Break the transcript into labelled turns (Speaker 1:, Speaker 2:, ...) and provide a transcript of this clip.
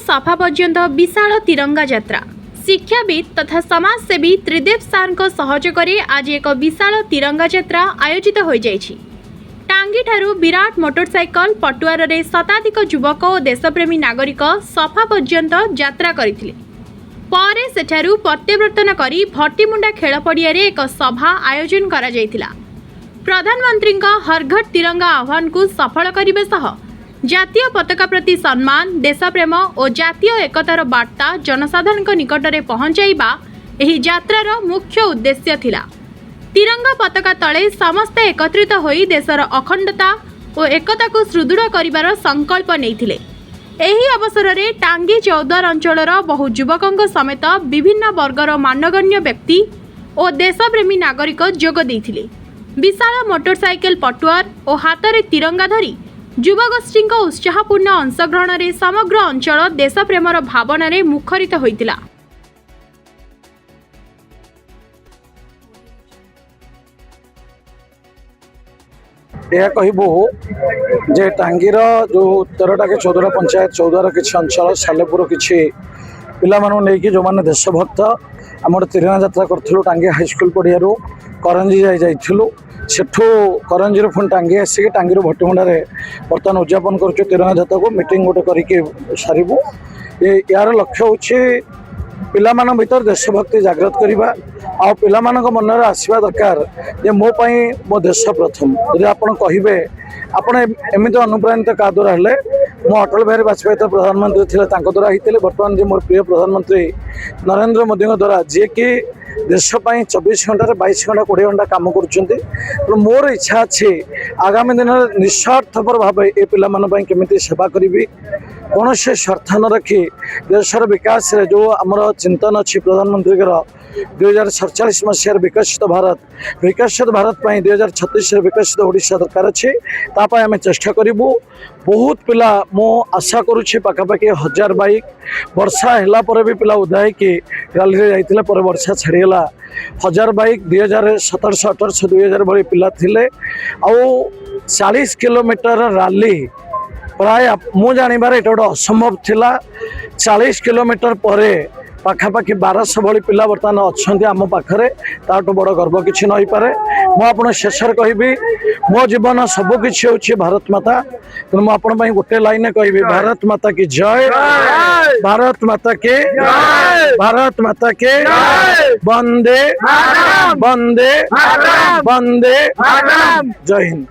Speaker 1: सफा पर्यंत विशाल तिरंगा यात्रा शिक्षाविद तथा समाजसेवी त्रिदेव सार सहयोग आज एक विशाल तिरंगा यात्रा आयोजित हो जाइछि। टांगी ठारू विराट मोटरसाइकल पटुआर रे शताधिक युवक और देशप्रेमी नागरिक सफा पर्यंत यात्रा करथिले। परे सेठारू प्रत्यावर्तन करी भट्टीमुंडा खेल पड़िया रे एक सभा आयोजन करा जायतिला। प्रधानमंत्री हर घर तिरंगा आह्वान को सफल करने सह जातीय पताका प्रति सम्मान देशप्रेम और जातीय एकतार वार्ता जनसाधारण निकट में पहुंचाइबा एही यात्रार मुख्य उद्देश्य थिला। तिरंगा पताका तले समस्ते एकत्रित होई देशर अखंडता और एकता को सुदृढ़ करिवार संकल्प नेइथिले। एही अवसर में टांगी चौद्वार अंचलर बहु युवकों समेत विभिन्न वर्गर मानगण्य व्यक्ति और देशप्रेमी नागरिक जोग देइथिले। विशाल मोटरसाइकेल पटुआर और हाथ में तिरंगा धरी युवगोष्ठी उत्साहपूर्ण अंशग्रहण में समग्र अंचल देशप्रेमर भावना मुखरित होइतिला।
Speaker 2: यह कहबू जे टांगीर जो 13टा के 14 पंचायत 14 किसी अंचल सालेपुर किसी पिला नहीं जो मैंने देशभक्त आम तिरंगा यात्रा करूँ टांगी हाईस्कल पड़िया करंजी जाइलु सेठू करंजी पुणी टांगी आसिक टांगी भट्टीमुंडा बर्तमान उद्यापन करुँ तिरंगा यात्रा को मीटिंग गोटे करके सारू। यार लक्ष्य हूँ पिला भीतर देशभक्ति जागृत करवा आ पिला मनर आसवा दरकार जे मो पाई मो देश प्रथम। यदि आपड़ कहे आपड़ एमती अनुप्राणित क्या द्वारा हेले मो अटल बिहारी वाजपेयी तो प्रधानमंत्री थे द्वारा होते बर्तमान जो मोर प्रिय प्रधानमंत्री नरेंद्र मोदी द्वारा जी कि देशपाई 24 घंटे 22 घंटा 20 घंटा कम कर मोर इच्छा अच्छी आगामी दिन में निस्वार्थपर भाव ये पाई केमी सेवा करी कौन से स्वार्थ न रखी देशर विकास रे जो आमर चिंतन अच्छी प्रधानमंत्री 2047 मसीह विकसित भारत पर 2036 विकसित ओडिशा दरकार अच्छे तापाई आम चेष्टा करूँ। बहुत पिला मो आशा करुच्छे पाखापाखि 1000 बाइक वर्षा है भी पिला उदा कि रैली जाइए पर वर्षा छाड़ीगला 1000 बाइक 2017 18 2000 भाई पिला थिले आउ 40 किलोमीटर रैली प्राय मु जानिबार एटा गोटे असंभव थिला। 40 किलोमीटर पर पाखापाखि 1200 भली पिला बर्तमान अच्छा आम पाखे ताठू बड़ गर्व किसी न पारे। मुझे शेषर कहबी मो जीवन सबकिछि होछि भारत माता तेणु मुझे गोटे लाइन कहबी भारत माता की जय भारत माता के भारत माता के वंदे वंदे वंदे जय हिंद।